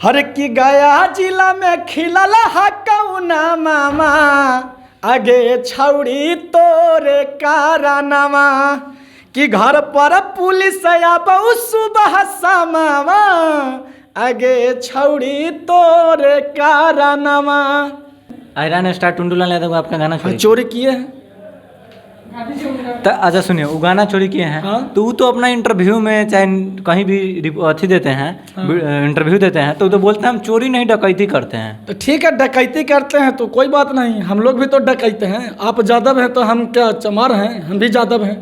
हर की गया जिला में खिलल हकौना मामा आगे छौड़ी तोरे कारनामा कि घर पर पुलिस आबौ सुबह समावा आगे छौड़ी तोरे कारनामा। आयरन स्टार टुंडूलाल यादव आपका गाना चोरी किए हैं। तो अच्छा सुनिए, वो गाना चोरी किए हैं। हाँ? तो वो तो अपना इंटरव्यू में चाहे कहीं भी अथी देते हैं। हाँ। इंटरव्यू देते हैं तो बोलते हैं हम चोरी नहीं डकैती करते हैं। तो ठीक है, डकैती करते हैं तो कोई बात नहीं, हम लोग भी तो डकैते हैं। आप यादव हैं तो हम क्या चमार हैं? हम भी यादव हैं।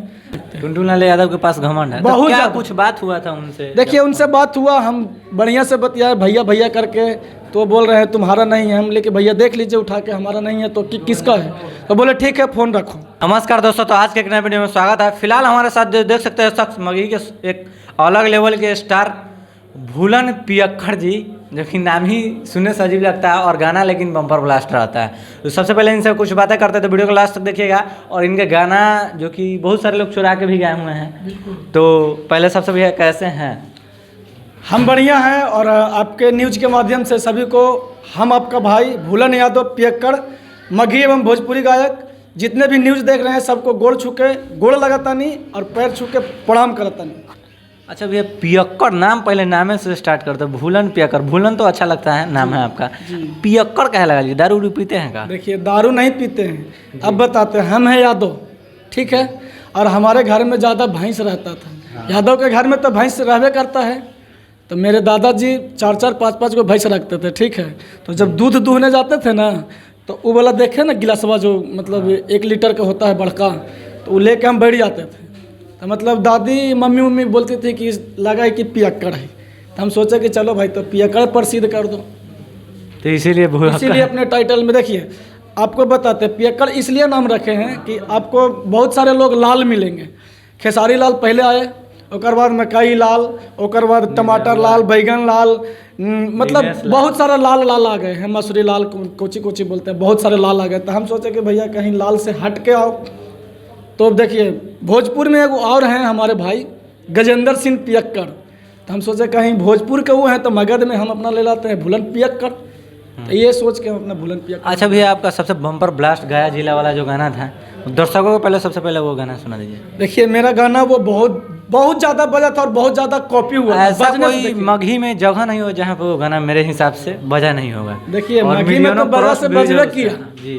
टुंडूलाल यादव के पास घमंड है। बहुत तो क्या कुछ बात हुआ था उनसे? देखिए उनसे बात हुआ, हम बढ़िया से बतियाए भैया भैया करके, तो बोल रहे हैं तुम्हारा नहीं है। हम लेके भैया देख लीजिए उठा के, हमारा नहीं है तो किसका है? तो बोले ठीक है फोन रखो। नमस्कार दोस्तों, तो आज के एक नए वीडियो में स्वागत है। फिलहाल हमारे साथ जो देख सकते हैं शख्स मगही के एक अलग लेवल के स्टार भूलन पियक्कड़ जी, जो कि नाम ही सुनने से अजीब लगता है और गाना लेकिन बम्पर ब्लास्ट रहता है। तो सबसे पहले इनसे कुछ बातें करते हैं, तो वीडियो को लास्ट तक देखिएगा। और इनके गाना जो कि बहुत सारे लोग चुरा के भी गाए हुए हैं। तो पहले सबसे भैया कैसे हैं? हम बढ़िया हैं और आपके न्यूज़ के माध्यम से सभी को हम आपका भाई भूलन यादव पियक्कड़ मगही एवं भोजपुरी गायक जितने भी न्यूज़ देख रहे हैं सबको गोड़ लगाता नहीं और पैर छू के प्रणाम करता नहीं। अच्छा भैया, पियक्कड़ नाम पहले नामे से स्टार्ट करते हैं। भूलन पियक्कड़, भूलन तो अच्छा लगता है नाम है आपका, पियक्कड़ कहे लगा जी? दारू पीते हैं का? देखिए दारू नहीं पीते हैं, अब बताते हैं। हम हैं यादव, ठीक है, और हमारे घर में ज़्यादा भैंस रहता था। यादव के घर में तो भैंस रहबे करता है, तो मेरे दादाजी 4-4 5-5 को भैंस रखते थे, ठीक है। तो जब दूध दूहने जाते थे ना, तो वो वाला देखे ना गिलासवा जो मतलब 1 लीटर का होता है बड़का, तो वो लेके हम बैठ जाते थे। तो मतलब दादी मम्मी बोलती थी कि लगा है कि पियक्कड़ है, तो हम सोचे कि चलो भाई तो पियक्कड़ प्रसिद्ध कर दो। तो इसीलिए अपने टाइटल में देखिए आपको बताते हैं पियक्कड़ इसलिए नाम रखे हैं कि आपको बहुत सारे लोग लाल मिलेंगे। खेसारी लाल पहले आए, ओकर बाद मकई लाल, ओकर बाद टमाटर लाल, बैगन लाल, मतलब बहुत सारा लाल आ गए हैं। मसूरी लाल कोची बोलते हैं, बहुत सारे लाल आ गए। तो हम सोचे कि भैया कहीं लाल से हट के आओ। तो देखिए भोजपुर में एक और हैं हमारे भाई गजेंद्र सिंह पियक्कड़, तो हम सोचे कहीं भोजपुर के वो हैं तो मगध में हम अपना ले लाते हैं भूलन पियक्कड़। तो ये सोच के हम अपना भूलन पियक्कड़। अच्छा भैया, आपका सबसे बम्पर ब्लास्ट गया जिला वाला जो गाना था, दर्शकों को पहले सबसे पहले वो गाना सुना दीजिए। देखिए मेरा गाना वो बहुत ज़्यादा बजा था और बहुत ज़्यादा कॉपी हुआ। ऐसा कोई मगही में जगह नहीं हो जहाँ पे वो गाना मेरे हिसाब से बजा नहीं होगा। देखिए मगही में तो बजा से बजबे किया,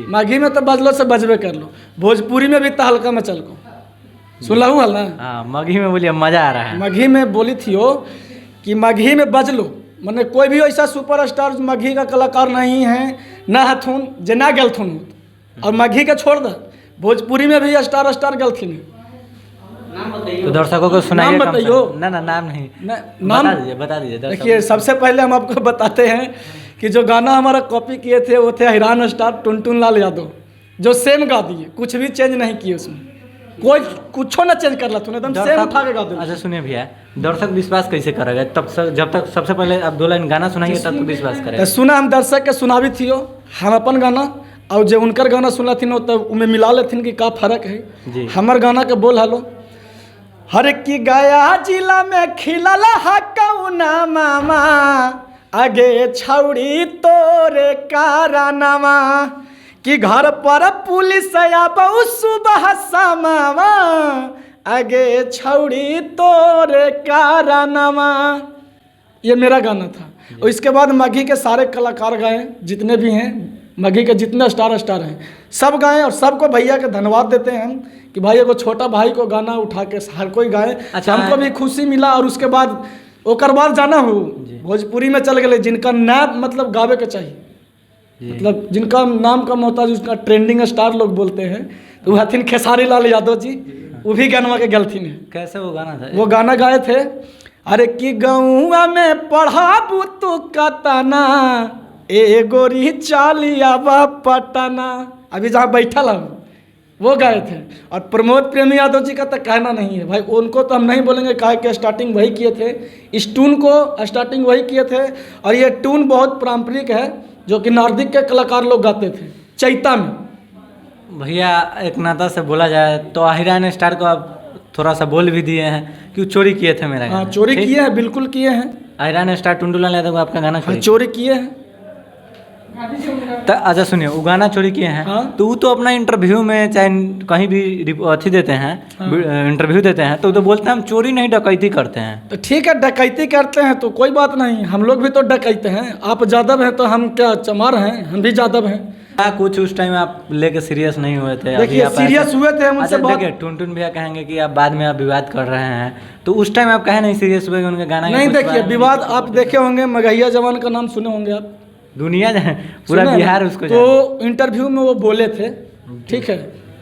मगही में तो बजलो से बजबे कर लो, भोजपुरी में भी तहलका में चल को सुन लूँ हल ना। हाँ, मगही में बोलिए मजा आ रहा है। मगही में बोली थी वो कि मगही में बज लो, मैंने कोई भी ऐसा सुपरस्टार मगही का कलाकार नहीं है ना हथुन जे ना गलथुन हो, और मगही का छोड़ दे भोजपुरी में भी स्टार गलथिन है। तो दर्शकों को सुनाइए। नाम बताइयो। ना नाम नहीं, नाम बता दीजिए। देखिए सबसे पहले हम आपको बताते हैं कि जो गाना हमारा कॉपी किए थे वो थे हैरान स्टार टुनटुनलाल यादव, जो सेम गा दिए, कुछ भी चेंज नहीं किए उसमें, कोई कुछ ना चेंज कर ला, एकदम सेम उठा के गा दो। अच्छा सुनिए भैया, दर्शक विश्वास कैसे करेगा जब तक सबसे पहले आप 2 लाइन गाना सुनाइए तब तक विश्वास करेगा। सुना हम दर्शक के सुनावी थी हम अपन गाना और जो उनकर गाना सुना थी तब उनमें मिला लेथिन कि का फर्क है। हमार गाना के बोल हलो, हर की गया जिला में खिलल हकौना मामा आगे छौड़ी तोरे कारनामा कि घर पर पुलिस आबौ सुबह समावा आगे छौड़ी तोरे कारनामा। ये मेरा गाना था। और इसके बाद मगही के सारे कलाकार गाए, जितने भी हैं मगही के जितने स्टार हैं सब गाएं, और सबको भैया के धन्यवाद देते हैं हम कि भाई एगो छोटा भाई को गाना उठा के हर कोई गाए। अच्छा, हमको भी खुशी मिला। और उसके बाद ओकर बाद जाना हो भोजपुरी में चल गए जिनका नाम मतलब गावे के चाहिए, मतलब जिनका नाम का मोहताज उसका ट्रेंडिंग स्टार लोग बोलते हैं, तो वह हथिन खेसारी लाल यादव जी, वो भी गानवा के गलथिन है। कैसे वो गाना था? वो गाना गाए थे, अरे कि गौआ में पढ़ाबू तू कतना ए गोरी चालिया पटना, अभी जहाँ बैठा ला वो गाए थे। और प्रमोद प्रेमी यादव जी का तो कहना नहीं है भाई, उनको तो हम नहीं बोलेंगे, कहा कि स्टार्टिंग वही किए थे, इस टून को स्टार्टिंग वही किए थे। और ये टून बहुत पारंपरिक है जो कि नार्दिक के कलाकार लोग गाते थे चैता में। भैया एक नाता से बोला जाए तो आहिरान स्टार को आप थोड़ा सा बोल भी दिए हैं कि चोरी किए थे मेरा हाँ गाना। चोरी ठीक? किए हैं, बिल्कुल किए हैं। आयरन स्टार टुंडूलाल यादव आपका गाना हाँ चोरी चोरी किए हैं। तो अच्छा सुनिए, वो गाना चोरी किए हैं हाँ। तो वो तो अपना इंटरव्यू में चाहे कहीं भी अथी देते हैं, इंटरव्यू देते हैं तो बोलते हैं हम चोरी नहीं डकैती करते हैं। तो ठीक है, डकैती करते हैं तो कोई बात नहीं, हम लोग भी तो डकैते हैं। आप यादव हैं तो हम क्या चमार हैं? हम भी यादव हैं। क्या कुछ उस टाइम आप लेके सीरियस नहीं हुए थे? अभी देखिए आप सीरियस ऐसे- हुए थे हम उनसे अच्छा बात। देखिए, टुनटुन भैया कहेंगे कि आप बाद में आप विवाद कर रहे हैं, तो उस टाइम आप कहे नहीं सीरियस हुए कि उनके गाना के नहीं कुछ देखिए, बारे में- विवाद आप देखे होंगे, मगहिया जवान का नाम सुने होंगे आप, दुनिया पूरा सुना है ना? बिहार उसको तो इंटरव्यू में वो बोले थे, ठीक है,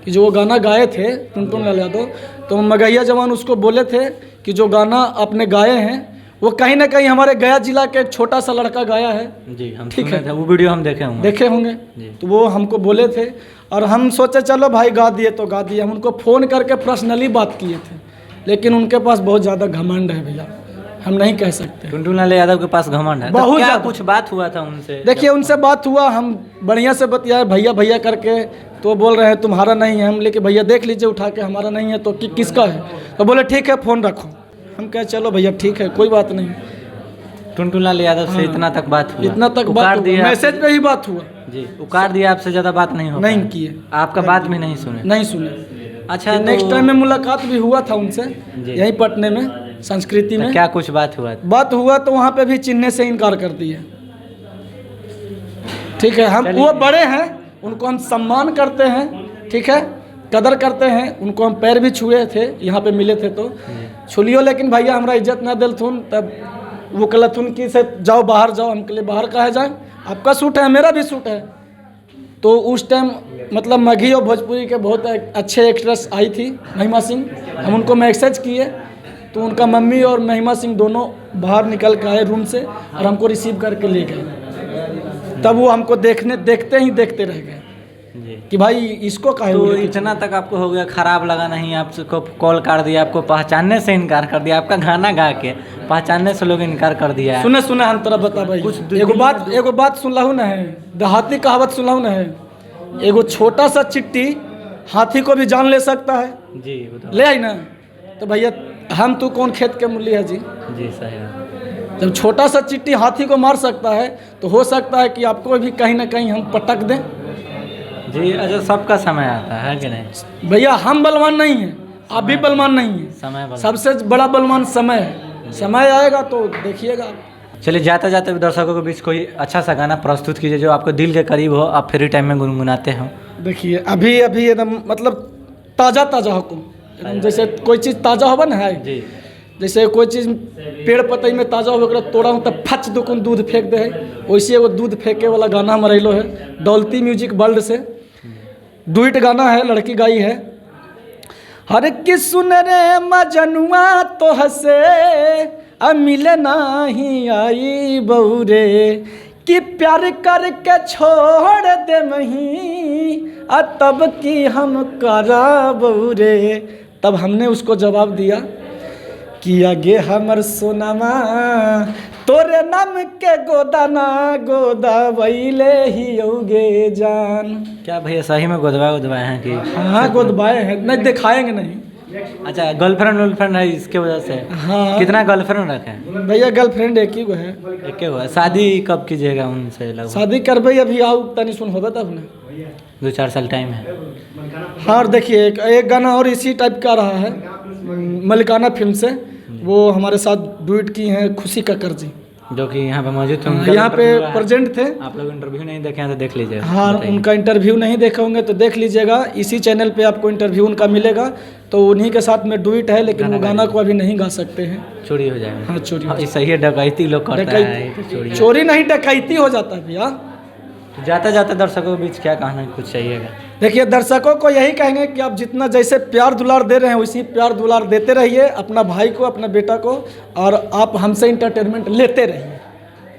कि जो वो गाना गाए थे टुनटुन लाल यादव, तो मगहिया जवान उसको बोले थे कि जो गाना आपने गाए हैं वो कहीं ना कहीं हमारे गया जिला के एक छोटा सा लड़का गाया है। जी हम ठीक सुने है। थे, वो वीडियो हम देखे होंगे। देखे होंगे। जी। तो वो हमको बोले थे और हम सोचे चलो भाई गा दिए तो गा दिए। हम उनको फ़ोन करके पर्सनली बात किए थे, लेकिन उनके पास बहुत ज़्यादा घमंड है भैया, हम नहीं कह सकते। टुनटुन लाल यादव के पास घमंड है, तो बहुत क्या ज़्यादा। कुछ बात हुआ था उनसे? देखिए उनसे बात हुआ, हम बढ़िया से बतियाए भैया भैया करके, तो बोल रहे हैं तुम्हारा नहीं है। हम लेके भैया देख लीजिए उठा के, हमारा नहीं है तो किसका है? तो बोले ठीक है फ़ोन रखो। हम कहे चलो भैया ठीक है, कोई बात नहीं। टुनटुन लाल यादव से इतना तक बात हुआ? इतना तक उकार बात हुआ, दिया मैसेज पे ही बात हुआ, जी, उकार दिया, आपसे ज़्यादा बात नहीं हो नहीं पाया? किए, आपका बात भी नहीं सुने? नहीं सुने। अच्छा नेक्स्ट टाइम में मुलाकात भी हुआ था उनसे, जी। यहीं पटने में संस्कृति में क्या कुछ बात हुआ? बात हुआ, तो वहाँ पे भी चिन्हने से इनकार कर दिए। ठीक है, हम वो बड़े हैं, उनको हम सम्मान करते हैं, ठीक है, कदर करते हैं। उनको हम पैर भी छुए थे, यहाँ पे मिले थे तो छू लियो, लेकिन भैया हमारा इज्जत ना दिलथुन। तब वो कहलथुन कि से जाओ बाहर जाओ। हम कहले बाहर कहा जाए, आपका सूट है मेरा भी सूट है। तो उस टाइम मतलब मगही और भोजपुरी के बहुत अच्छे एक्ट्रेस आई थी, महिमा सिंह। हम उनको मैसेज किए तो उनका मम्मी और महिमा सिंह दोनों बाहर निकल के आए रूम से और हमको रिसीव करके ले गए। तब वो हमको देखते ही देखते रह गए जी। कि भाई इसको काहे तो बोले? इतना तक आपको हो गया, खराब लगा नहीं? आपको कॉल कर दिया, आपको पहचानने से इनकार कर दिया, आपका गाना गा के पहचानने से लोग इनकार कर दिया है। सुने हम तरफ बता भाई, कुछ एगो बात सुनलाहू ना है, देहाती कहावत सुनलाहू ना है, एगो छोटा सा चिट्ठी हाथी को भी जान ले सकता है। जी बताओ। ले आई ना, तो भैया हम तू कौन खेत के मूली है जी? जी सही है। जब छोटा सा चिट्ठी हाथी को मार सकता है, तो हो सकता है कि आपको भी कहीं ना कहीं हम पटक दें। जी अच्छा, सबका समय आता है कि नहीं? भैया हम बलवान नहीं हैं, आप भी बलवान नहीं हैं, समय बदल- सबसे बड़ा बलवान समय है। समय आएगा तो देखिएगा। चलिए, जाते जाते दर्शकों के बीच कोई अच्छा सा गाना प्रस्तुत कीजिए जो आपको दिल के करीब हो, आप फ्री टाइम में गुनगुनाते हो। देखिए अभी एकदम मतलब ताज़ा हुकुम, एकदम जैसे कोई चीज़ ताज़ा होगा ना है, जी जैसे कोई चीज़ पेड़ पतई में ताज़ा हो ओकरा तोड़ा हूँ तब फच दुकुन दूध फेंक दे है, वैसे एगो दूध फेंके वाला गाना हमारा अलो है डॉल्टी म्यूजिक वर्ल्ड से। डुइट गाना है, लड़की गाई है। हर कि सुन रे मजनुआ तो हसे मिले नाही आई बहुरे, कि प्यार करके छोड़ दे मही तब की हम करा बहुरे। तब हमने उसको जवाब दिया कि आगे हमर सोनामा तोरे नाम के गोदाना गोदा वैले ही होगे जान। क्या भैया सही में गोदवाए हैं कि? हाँ गोदबाए हैं, नहीं दिखाएंगे नहीं। अच्छा, गर्लफ्रेंड है इसके वजह से? हाँ कितना गर्लफ्रेंड रखे हैं? भैया गर्लफ्रेंड एक ही गो है। एक हो है। शादी कब कीजिएगा उनसे? लगभग शादी करबे अभी आओ तनी सुन होगा तब ना। 2-4 साल टाइम है। हाँ और देखिए एक गाना और इसी टाइप का रहा है, मलिकाना फिल्म से, वो हमारे साथ डुइट की हैं खुशी कक्कर जी, जो कि यहाँ पे मौजूद थे। हाँ, उनका यहाँ पे इंटरव्यू है। प्रेजेंट थे। आप लोग इंटरव्यू नहीं देखे हैं तो देख लीजिए। हाँ बताइए। उनका इंटरव्यू नहीं देखे होंगे तो देख लीजिएगा, इसी चैनल पे आपको इंटरव्यू उनका मिलेगा। तो उन्हीं के साथ में डुइट है, लेकिन वो गाना को अभी नहीं गा सकते हैं। चोरी हो जाएगा। हाँ चोरी हाँ, सही है, डकैती लोग करता है, ये तो चोरी। चोरी नहीं डकैती हो जाता है भैया। तो जाते जाते दर्शकों के बीच क्या कहना है, कुछ चाहिएगा? देखिए दर्शकों को यही कहेंगे कि आप जितना जैसे प्यार दुलार दे रहे हैं वैसे ही प्यार दुलार देते रहिए अपना भाई को, अपना बेटा को, और आप हमसे इंटरटेनमेंट लेते रहिए।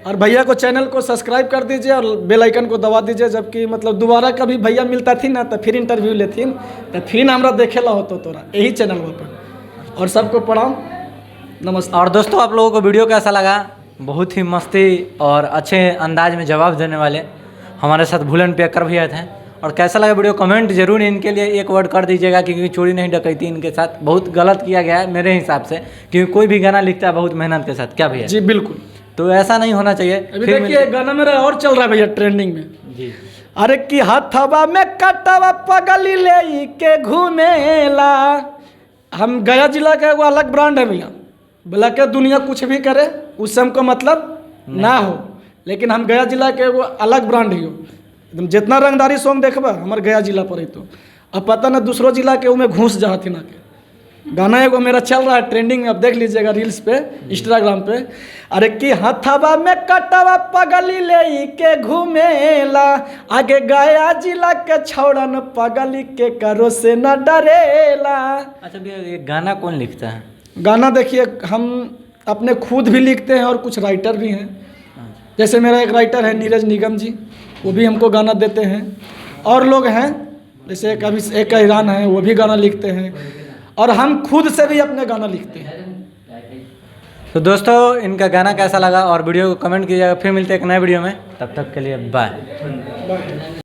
और भैया को चैनल को सब्सक्राइब कर दीजिए और बेल आइकन को दबा दीजिए, जबकि मतलब दोबारा कभी भैया मिलता थी ना तो फिर इंटरव्यू लेथिन तो फिर हमरा देखेला होतो तोरा यही चैनल पर। और सबको प्रणाम, नमस्ते। और दोस्तों, आप लोगों को वीडियो कैसा लगा? बहुत ही मस्ती और अच्छे अंदाज में जवाब देने वाले हमारे साथ भूलन पियक्कर भैया थे। और कैसा लगा वीडियो कमेंट जरूर इनके लिए एक वर्ड कर दीजिएगा, क्योंकि चोरी नहीं डकैती इनके साथ बहुत गलत किया गया है मेरे हिसाब से, क्योंकि कोई भी गाना लिखता है बहुत मेहनत के साथ। क्या भैया? जी बिल्कुल। तो ऐसा नहीं होना चाहिए। अभी देखिए गाना मेरा और चल रहा है भैया ट्रेंडिंग में। जी। अरे कि हथवा में कटवा पगली ले के घूमेला। हम गया जिला का एगो अलग ब्रांड है भैया, बोला के दुनिया कुछ भी करे उससे हमको मतलब ना हो, लेकिन हम गया जिला के एगो अलग ब्रांड ही हो। एकदम जितना रंगदारी सॉन्ग देखबा हमारे गया जिला पर ही, तो अब पता ना दूसरों जिला के उमें घूस जाती ना के। गाना एगो मेरा चल रहा है ट्रेंडिंग में, अब देख लीजिएगा रील्स पे इंस्टाग्राम पे। अरे कि हथवा में कटवा पगली ले के घूमेला, आगे गया जिला के छौड़न पगली के करो से न डरेला। अच्छा भैया, ये गाना कौन लिखता है? गाना देखिए हम अपने खुद भी लिखते हैं और कुछ राइटर भी हैं। जैसे मेरा एक राइटर है नीरज निगम जी, वो भी हमको गाना देते हैं। और लोग हैं जैसे एक ईरान है, वो भी गाना लिखते हैं। और हम खुद से भी अपने गाना लिखते हैं। तो दोस्तों इनका गाना कैसा लगा और वीडियो को कमेंट कीजिएगा। फिर मिलते हैं एक नए वीडियो में, तब तक के लिए बाय।